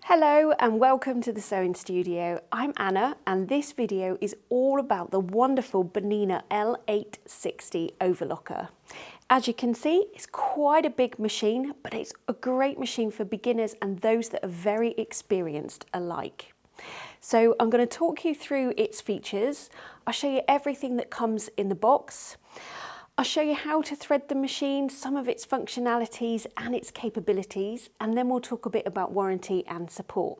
Hello and welcome to the Sewing Studio. I'm Anna and this video is all about the wonderful Bernina L860 Overlocker. As you can see, it's quite a big machine, but it's a great machine for beginners and those that are very experienced alike. So I'm going to talk you through its features. I'll show you everything that comes in the box. I'll show you how to thread the machine, some of its functionalities and its capabilities, and then we'll talk a bit about warranty and support.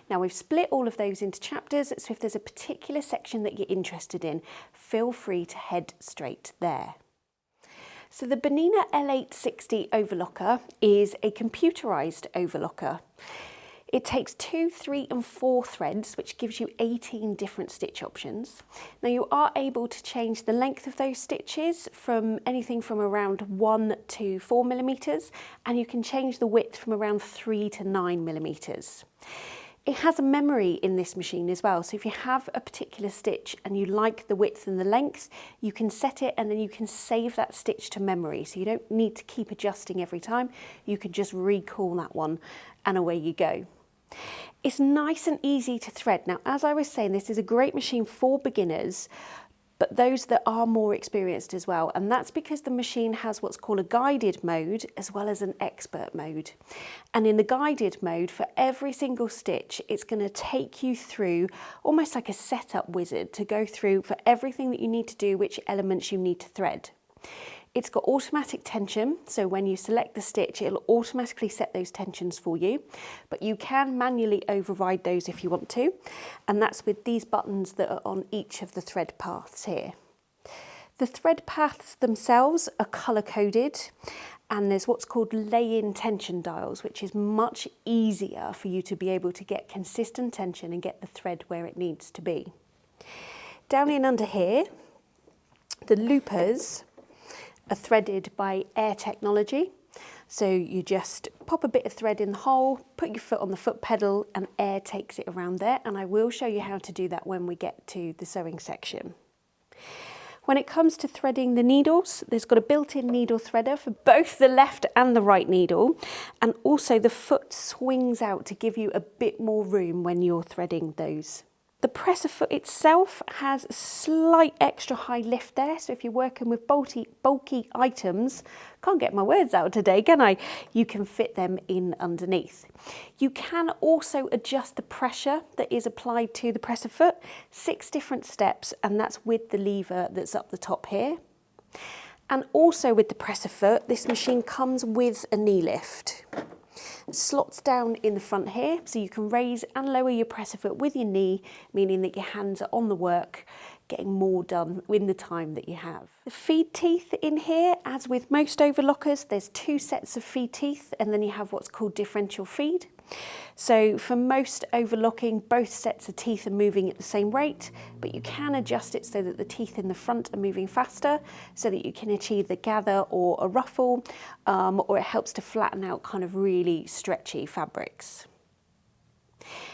Now we've split all of those into chapters, so if there's a particular section that you're interested in, feel free to head straight there. So the Bernina L860 Overlocker is a computerised overlocker. It takes 2, 3 and 4 threads, which gives you 18 different stitch options. Now you are able to change the length of those stitches from anything from around 1 to 4 millimeters, and you can change the width from around 3 to 9 millimeters. It has a memory in this machine as well, so if you have a particular stitch and you like the width and the length, you can set it and then you can save that stitch to memory, so you don't need to keep adjusting every time. You can just recall that one and away you go. It's nice and easy to thread. Now, as I was saying, this is a great machine for beginners, but those that are more experienced as well. And that's because the machine has what's called a guided mode as well as an expert mode. And in the guided mode, for every single stitch, it's going to take you through almost like a setup wizard to go through for everything that you need to do, which elements you need to thread. It's got automatic tension, so when you select the stitch, it'll automatically set those tensions for you, but you can manually override those if you want to, and that's with these buttons that are on each of the thread paths here. The thread paths themselves are colour-coded, and there's what's called lay-in tension dials, which is much easier for you to be able to get consistent tension and get the thread where it needs to be. Down in under here, the loopers are threaded by air technology. So you just pop a bit of thread in the hole, put your foot on the foot pedal and air takes it around there, and I will show you how to do that when we get to the sewing section. When it comes to threading the needles, there's got a built-in needle threader for both the left and the right needle, and also the foot swings out to give you a bit more room when you're threading those. The presser foot itself has a slight extra high lift there, so if you're working with bulky items, can't get my words out today, can I? You can fit them in underneath. You can also adjust the pressure that is applied to the presser foot, 6 different steps, and that's with the lever that's up the top here. And also with the presser foot, this machine comes with a knee lift. It slots down in the front here, so you can raise and lower your presser foot with your knee, meaning that your hands are on the work, getting more done in the time that you have. The feed teeth in here, as with most overlockers, there's 2 sets of feed teeth, and then you have what's called differential feed. So for most overlocking, both sets of teeth are moving at the same rate, but you can adjust it so that the teeth in the front are moving faster, so that you can achieve the gather or a ruffle, or it helps to flatten out kind of really stretchy fabrics.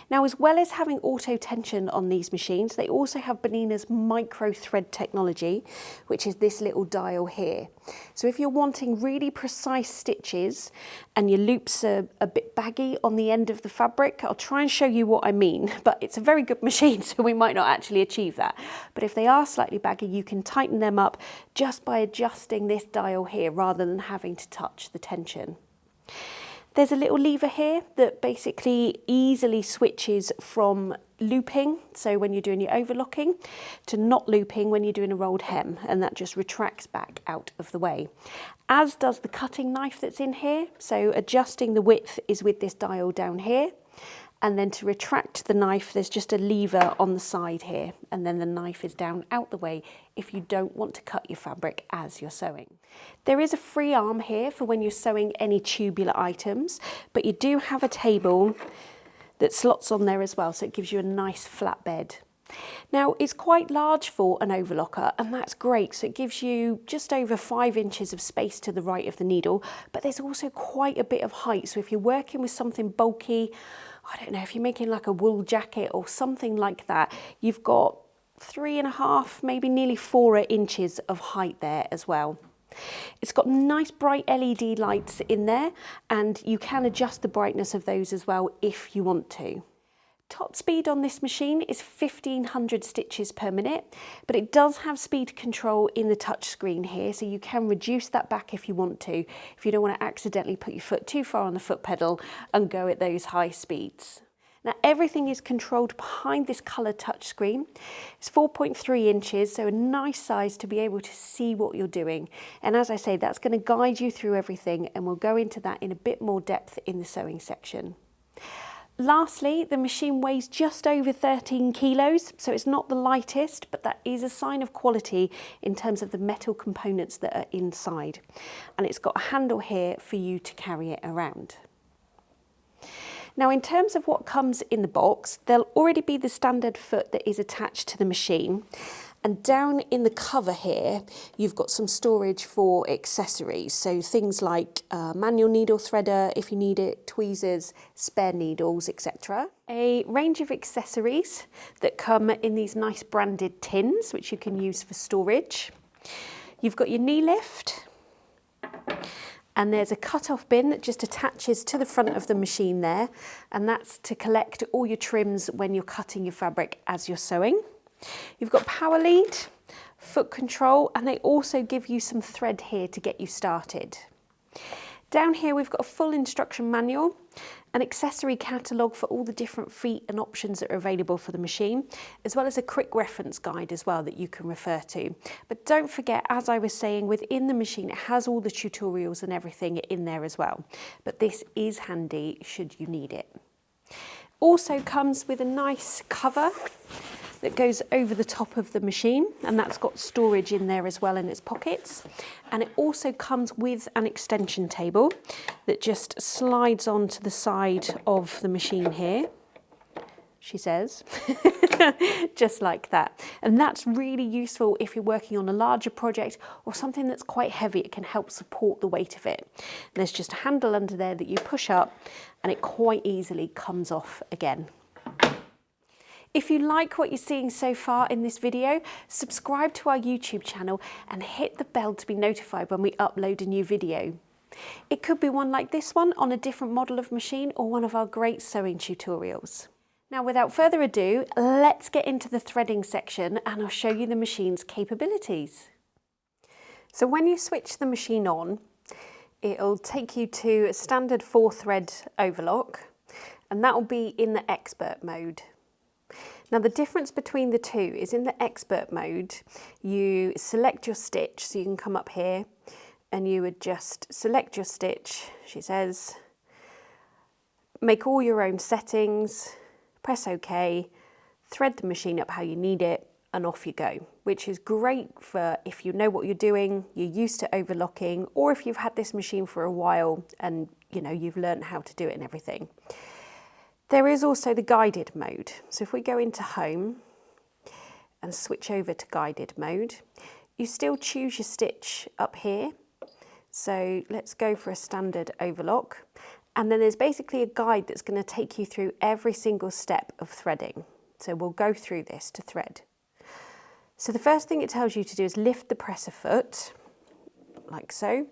Now, as well as having auto tension on these machines, they also have Bernina's micro thread technology, which is this little dial here. So if you're wanting really precise stitches and your loops are a bit baggy on the end of the fabric, I'll try and show you what I mean, but it's a very good machine, so we might not actually achieve that. But if they are slightly baggy, you can tighten them up just by adjusting this dial here rather than having to touch the tension. There's a little lever here that basically easily switches from looping, so when you're doing your overlocking, to not looping when you're doing a rolled hem, and that just retracts back out of the way. As does the cutting knife that's in here, so adjusting the width is with this dial down here, and then to retract the knife there's just a lever on the side here, and then the knife is down out the way if you don't want to cut your fabric as you're sewing. There is a free arm here for when you're sewing any tubular items, but you do have a table that slots on there as well, so it gives you a nice flat bed. Now, it's quite large for an overlocker, and that's great, so it gives you just over 5 inches of space to the right of the needle, but there's also quite a bit of height, so if you're working with something bulky, I don't know, if you're making like a wool jacket or something like that, you've got 3.5, maybe nearly 4 inches of height there as well. It's got nice bright LED lights in there, and you can adjust the brightness of those as well if you want to. Top speed on this machine is 1500 stitches per minute, but it does have speed control in the touch screen here, so you can reduce that back if you want to, if you don't want to accidentally put your foot too far on the foot pedal and go at those high speeds. Now everything is controlled behind this colour touch screen. It's 4.3 inches, so a nice size to be able to see what you're doing. And as I say, that's going to guide you through everything, and we'll go into that in a bit more depth in the sewing section. Lastly, the machine weighs just over 13 kilos, so it's not the lightest, but that is a sign of quality in terms of the metal components that are inside. And it's got a handle here for you to carry it around. Now, in terms of what comes in the box, there'll already be the standard foot that is attached to the machine. And down in the cover here, you've got some storage for accessories. So things like manual needle threader, if you need it, tweezers, spare needles, etc. A range of accessories that come in these nice branded tins, which you can use for storage. You've got your knee lift. And there's a cut-off bin that just attaches to the front of the machine there. And that's to collect all your trims when you're cutting your fabric as you're sewing. You've got power lead, foot control, and they also give you some thread here to get you started. Down here we've got a full instruction manual, an accessory catalogue for all the different feet and options that are available for the machine, as well as a quick reference guide as well that you can refer to. But don't forget, as I was saying, within the machine it has all the tutorials and everything in there as well. But this is handy should you need it. Also comes with a nice cover that goes over the top of the machine, and that's got storage in there as well in its pockets. And it also comes with an extension table that just slides onto the side of the machine here, she says, just like that. And that's really useful if you're working on a larger project or something that's quite heavy. It can help support the weight of it. There's just a handle under there that you push up and it quite easily comes off again. If you like what you're seeing so far in this video, subscribe to our YouTube channel and hit the bell to be notified when we upload a new video. It could be one like this one on a different model of machine or one of our great sewing tutorials. Now, without further ado, let's get into the threading section and I'll show you the machine's capabilities. So when you switch the machine on, it'll take you to a standard 4-thread overlock, and that will be in the expert mode. Now the difference between the two is in the expert mode, you select your stitch, so you can come up here and you would just select your stitch, she says, make all your own settings, press OK, thread the machine up how you need it, and off you go, which is great for if you know what you're doing, you're used to overlocking, or if you've had this machine for a while and you've learned how to do it and everything. There is also the guided mode. So if we go into home and switch over to guided mode, you still choose your stitch up here. So let's go for a standard overlock. And then there's basically a guide that's going to take you through every single step of threading. So we'll go through this to thread. So the first thing it tells you to do is lift the presser foot, like so,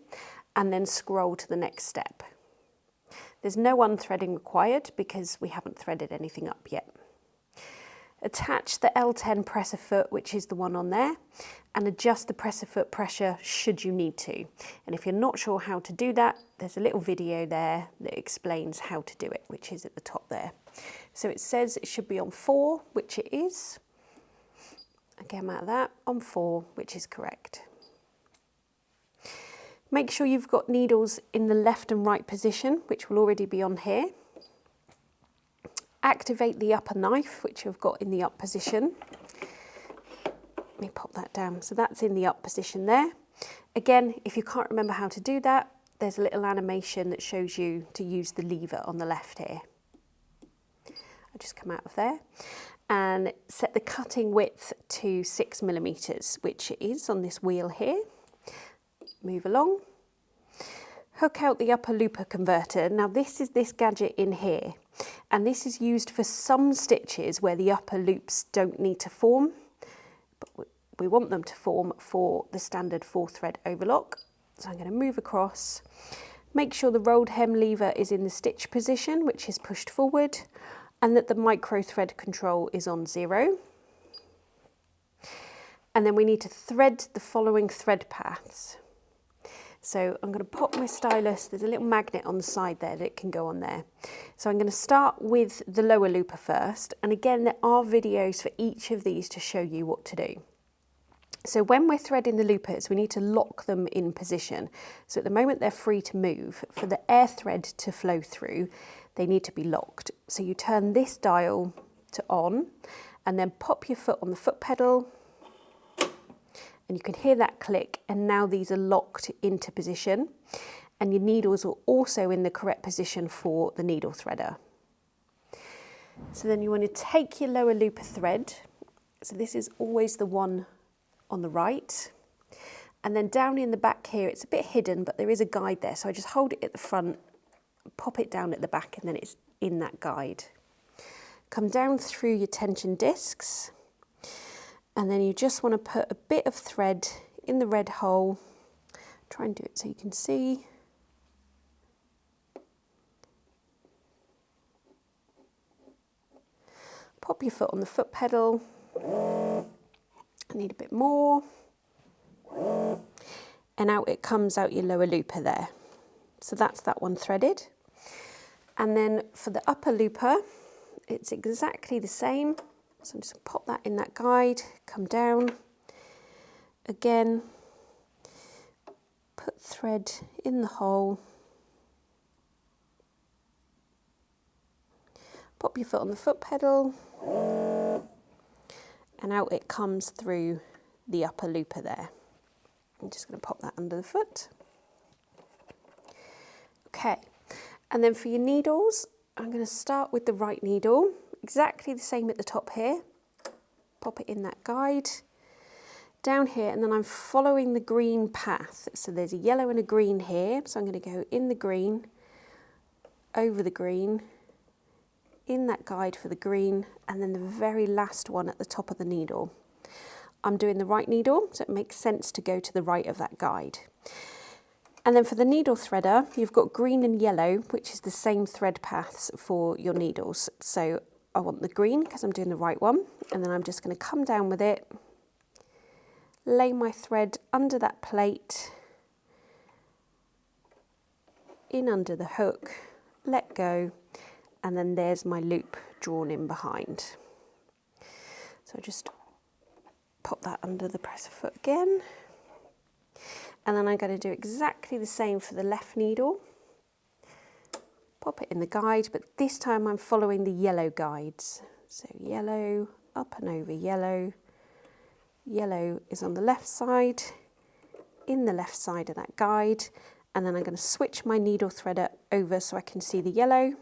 and then scroll to the next step. There's no unthreading required because we haven't threaded anything up yet. Attach the L10 presser foot, which is the one on there, and adjust the presser foot pressure should you need to. And if you're not sure how to do that, there's a little video there that explains how to do it, which is at the top there. So it says it should be on 4, which it is. Again, out of that, on 4, which is correct. Make sure you've got needles in the left and right position, which will already be on here. Activate the upper knife, which you've got in the up position. Let me pop that down. So that's in the up position there. Again, if you can't remember how to do that, there's a little animation that shows you to use the lever on the left here. I'll just come out of there and set the cutting width to 6mm, which it is on this wheel here. Move along, hook out the upper looper converter. Now this is this gadget in here, and this is used for some stitches where the upper loops don't need to form, but we want them to form for the standard 4-thread overlock. So I'm going to move across, make sure the rolled hem lever is in the stitch position, which is pushed forward, and that the micro thread control is on 0. And then we need to thread the following thread paths. So I'm going to pop my stylus, there's a little magnet on the side there that it can go on there. So I'm going to start with the lower looper first, and again there are videos for each of these to show you what to do. So when we're threading the loopers, we need to lock them in position. So at the moment they're free to move. For the air thread to flow through, they need to be locked. So you turn this dial to on, and then pop your foot on the foot pedal, and you can hear that click, and now these are locked into position, and your needles are also in the correct position for the needle threader. So then you want to take your lower looper thread, so this is always the one on the right, and then down in the back here, it's a bit hidden, but there is a guide there, so I just hold it at the front, pop it down at the back, and then it's in that guide. Come down through your tension discs, and then you just want to put a bit of thread in the red hole. Try and do it so you can see. Pop your foot on the foot pedal. I need a bit more. And out it comes out your lower looper there. So that's that one threaded. And then for the upper looper, it's exactly the same. So I'm just going to pop that in that guide, come down, again, put thread in the hole, pop your foot on the foot pedal, and out it comes through the upper looper there. I'm just going to pop that under the foot. Okay, and then for your needles, I'm going to start with the right needle. Exactly the same at the top here. Pop it in that guide. Down here, and then I'm following the green path. So there's a yellow and a green here. So I'm going to go in the green, over the green, in that guide for the green, and then the very last one at the top of the needle. I'm doing the right needle, so it makes sense to go to the right of that guide. And then for the needle threader, you've got green and yellow, which is the same thread paths for your needles. So I want the green because I'm doing the right one, and then I'm just going to come down with it, lay my thread under that plate, in under the hook, let go, and then there's my loop drawn in behind. So I just pop that under the presser foot again, and then I'm going to do exactly the same for the left needle. Pop it in the guide, but this time I'm following the yellow guides. So yellow, up and over yellow. Yellow is on the left side, in the left side of that guide, and then I'm going to switch my needle threader over so I can see the yellow,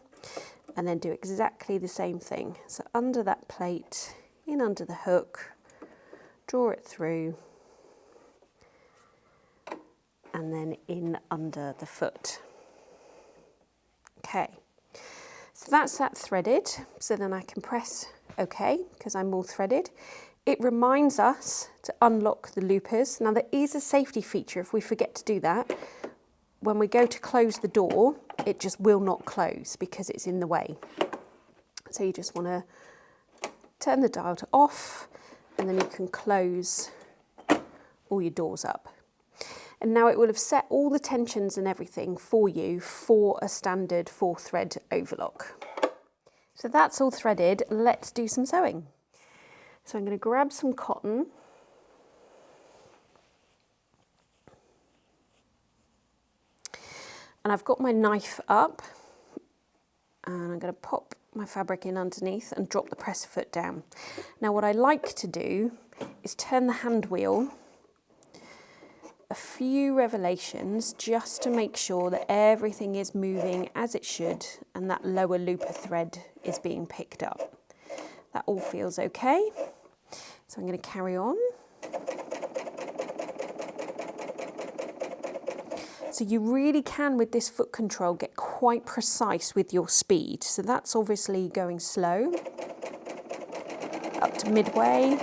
and then do exactly the same thing. So under that plate, in under the hook, draw it through, and then in under the foot. Okay, so that's that threaded. So then I can press OK because I'm all threaded. It reminds us to unlock the loopers. Now there is a safety feature if we forget to do that. When we go to close the door, it just will not close because it's in the way. So you just want to turn the dial to off, and then you can close all your doors up. And now it will have set all the tensions and everything for you for a standard 4-thread overlock. So that's all threaded. Let's do some sewing. So I'm going to grab some cotton. And I've got my knife up, and I'm going to pop my fabric in underneath and drop the presser foot down. Now what I like to do is turn the hand wheel a few revolutions just to make sure that everything is moving as it should and that lower looper thread is being picked up. That all feels okay. So I'm going to carry on. So you really can, with this foot control, get quite precise with your speed. So that's obviously going slow, up to midway.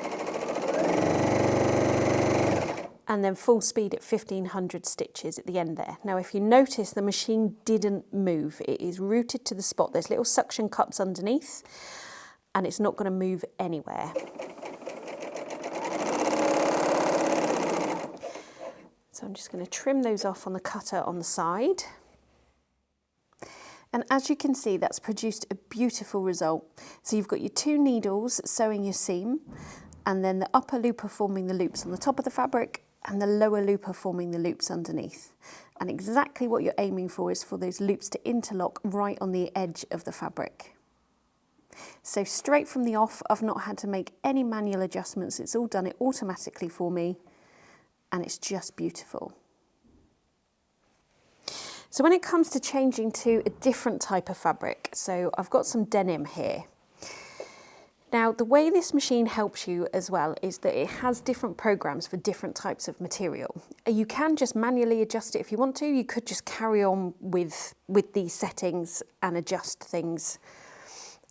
and then full speed at 1500 stitches at the end there. Now if you notice, the machine didn't move. It is rooted to the spot. There's little suction cups underneath and it's not going to move anywhere. So I'm just going to trim those off on the cutter on the side. And as you can see, that's produced a beautiful result. So you've got your 2 needles sewing your seam, and then the upper looper forming the loops on the top of the fabric and the lower looper forming the loops underneath. And exactly what you're aiming for is for those loops to interlock right on the edge of the fabric. So straight from the off, I've not had to make any manual adjustments. It's all done it automatically for me, and it's just beautiful. So when it comes to changing to a different type of fabric, so I've got some denim here. Now, the way this machine helps you as well is that it has different programs for different types of material. You can just manually adjust it if you want to. You could just carry on with these settings and adjust things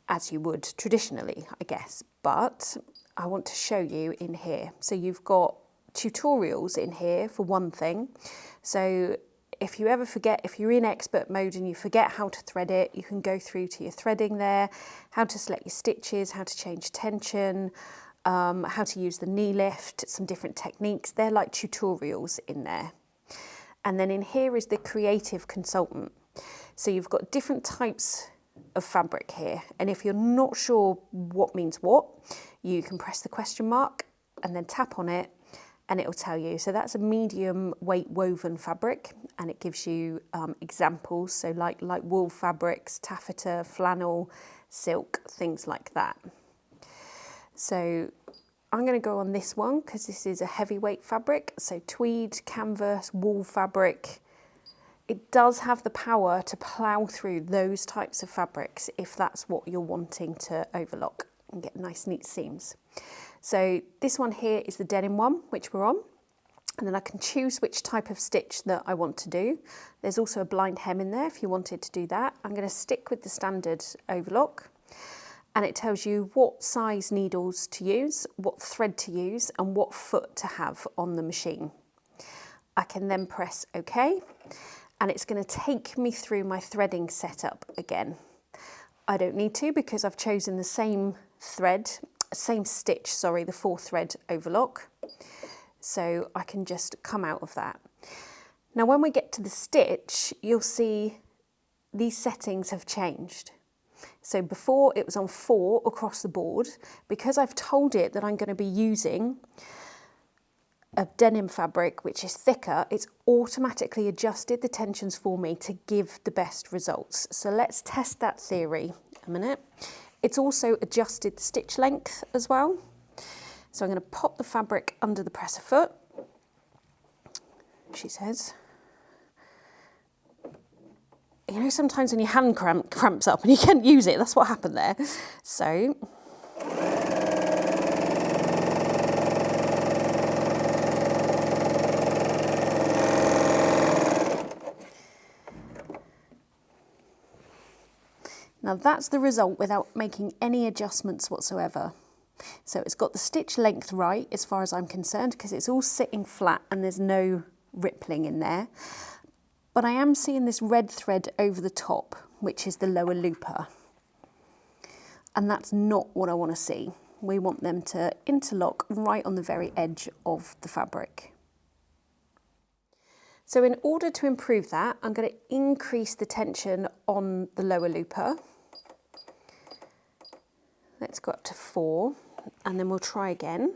as you would traditionally, I guess. But I want to show you in here. So you've got tutorials in here for one thing. So if you ever forget, if you're in expert mode and you forget how to thread it, you can go through to your threading there, how to select your stitches, how to change tension, how to use the knee lift, some different techniques. They're like tutorials in there. And then in here is the creative consultant. So you've got different types of fabric here. And if you're not sure what means what, you can press the question mark and then tap on it, and it will tell you. So that's a medium weight woven fabric, and it gives you examples, so like wool fabrics, taffeta, flannel, silk, things like that. So I'm going to go on this one because this is a heavyweight fabric, so tweed, canvas, wool fabric. It does have the power to plough through those types of fabrics if that's what you're wanting to overlock and get nice neat seams. So this one here is the denim one, which we're on, and then I can choose which type of stitch that I want to do. There's also a blind hem in there if you wanted to do that. I'm going to stick with the standard overlock, and it tells you what size needles to use, what thread to use, and what foot to have on the machine. I can then press OK, and it's going to take me through my threading setup again. I don't need to because I've chosen the same stitch, sorry, the 4-thread overlock. So I can just come out of that. Now when we get to the stitch, you'll see these settings have changed. So before it was on 4 across the board. Because I've told it that I'm going to be using a denim fabric which is thicker, it's automatically adjusted the tensions for me to give the best results. So let's test that theory a minute. It's also adjusted the stitch length as well. So I'm going to pop the fabric under the presser foot, she says. You know, sometimes when your hand cramps up and you can't use it, that's what happened there. So now that's the result without making any adjustments whatsoever. So it's got the stitch length right as far as I'm concerned because it's all sitting flat and there's no rippling in there. But I am seeing this red thread over the top, which is the lower looper. And that's not what I want to see. We want them to interlock right on the very edge of the fabric. So in order to improve that, I'm going to increase the tension on the lower looper. Let's go up to 4 and then we'll try again.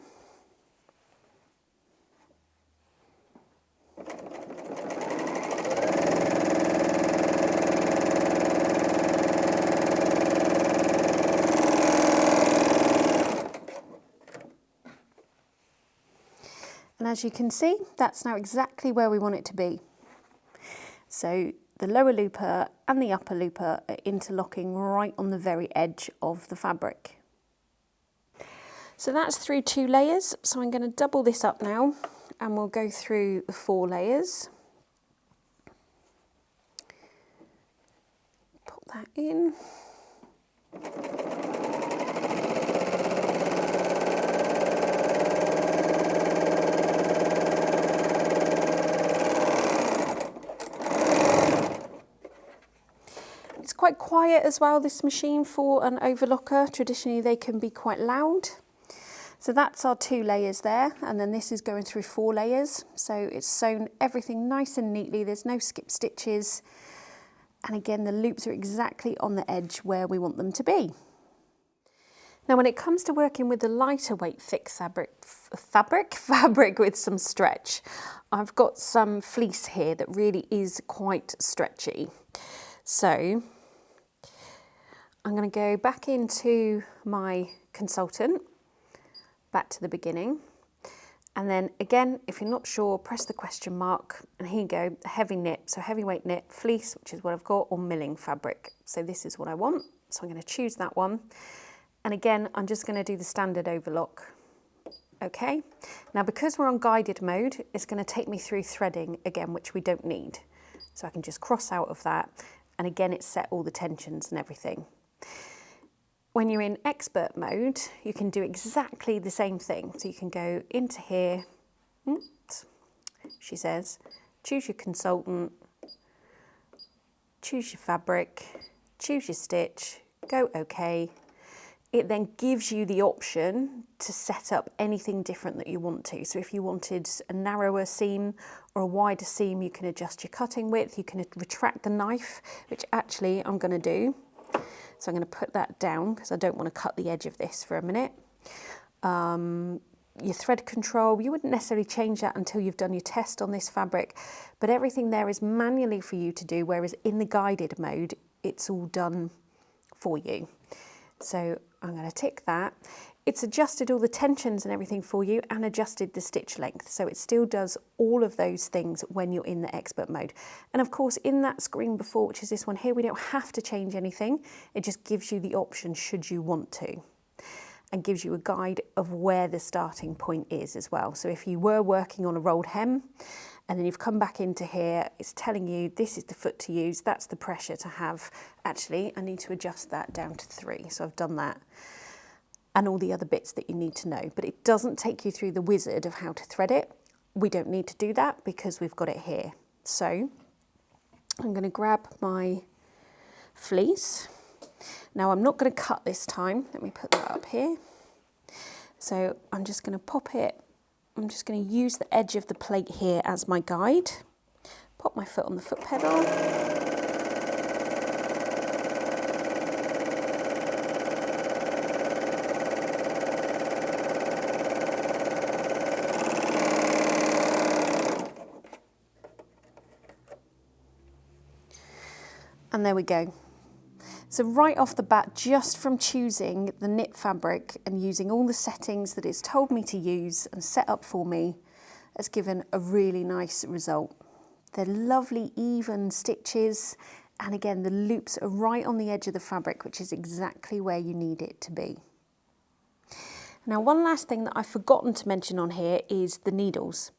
And as you can see, that's now exactly where we want it to be. So the lower looper and the upper looper are interlocking right on the very edge of the fabric. So that's through 2 layers. So I'm going to double this up now and we'll go through the 4 layers. Pop that in. quite quiet as well, this machine, for an overlocker. Traditionally they can be quite loud. So that's our 2 layers there, and then this is going through 4 layers. So it's sewn everything nice and neatly, there's no skip stitches. And again, the loops are exactly on the edge where we want them to be. Now, when it comes to working with the lighter weight thick fabric with some stretch, I've got some fleece here that really is quite stretchy. So I'm going to go back into my consultant, back to the beginning. And then again, if you're not sure, press the question mark, and here you go, heavy knit, so heavyweight knit, fleece, which is what I've got, or milling fabric. So this is what I want, so I'm going to choose that one. And again, I'm just going to do the standard overlock. Okay, now because we're on guided mode, it's going to take me through threading again, which we don't need. So I can just cross out of that, and again, it's set all the tensions and everything. When you're in expert mode, you can do exactly the same thing. So you can go into here, she says, choose your consultant, choose your fabric, choose your stitch, go OK. It then gives you the option to set up anything different that you want to. So if you wanted a narrower seam or a wider seam, you can adjust your cutting width, you can retract the knife, which actually I'm going to do. So I'm going to put that down because I don't want to cut the edge of this for a minute. Your thread control, you wouldn't necessarily change that until you've done your test on this fabric, but everything there is manually for you to do, whereas in the guided mode, it's all done for you. So I'm going to tick that. It's adjusted all the tensions and everything for you and adjusted the stitch length. So it still does all of those things when you're in the expert mode. And of course, in that screen before, which is this one here, we don't have to change anything. It just gives you the option should you want to, and gives you a guide of where the starting point is as well. So if you were working on a rolled hem and then you've come back into here, it's telling you this is the foot to use, that's the pressure to have. Actually, I need to adjust that down to 3. So I've done that. And all the other bits that you need to know. But it doesn't take you through the wizard of how to thread it. We don't need to do that because we've got it here. So I'm going to grab my fleece. Now I'm not going to cut this time. Let me put that up here. So I'm just going to pop it. I'm just going to use the edge of the plate here as my guide. Pop my foot on the foot pedal. And there we go. So right off the bat, just from choosing the knit fabric and using all the settings that it's told me to use and set up for me, has given a really nice result. They're lovely even stitches, and again the loops are right on the edge of the fabric, which is exactly where you need it to be. Now, one last thing that I've forgotten to mention on here is the needles.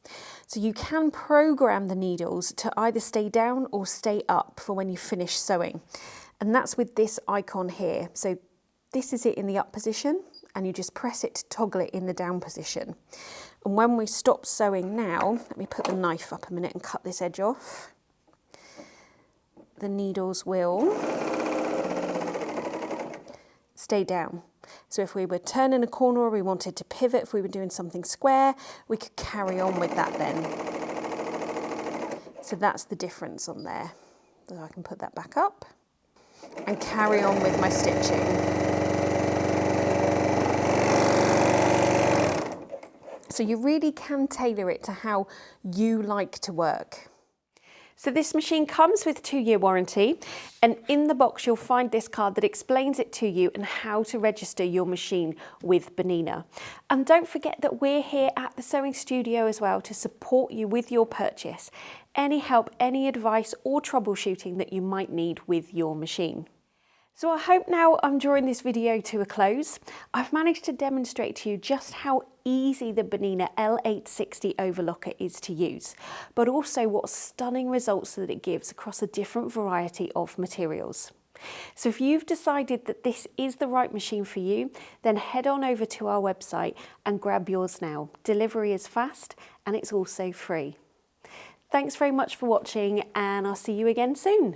So you can program the needles to either stay down or stay up for when you finish sewing. And that's with this icon here. So this is it in the up position, and you just press it to toggle it in the down position. And when we stop sewing now, let me put the knife up a minute and cut this edge off. The needles will stay down. So if we were turning a corner or we wanted to pivot, if we were doing something square, we could carry on with that then. So that's the difference on there. So I can put that back up and carry on with my stitching. So you really can tailor it to how you like to work. So this machine comes with 2-year warranty, and in the box you'll find this card that explains it to you and how to register your machine with Bernina. And don't forget that we're here at the Sewing Studio as well to support you with your purchase. Any help, any advice or troubleshooting that you might need with your machine. So I hope now I'm drawing this video to a close. I've managed to demonstrate to you just how easy the Bernina L860 Overlocker is to use, but also what stunning results that it gives across a different variety of materials. So if you've decided that this is the right machine for you, then head on over to our website and grab yours now. Delivery is fast and it's also free. Thanks very much for watching, and I'll see you again soon.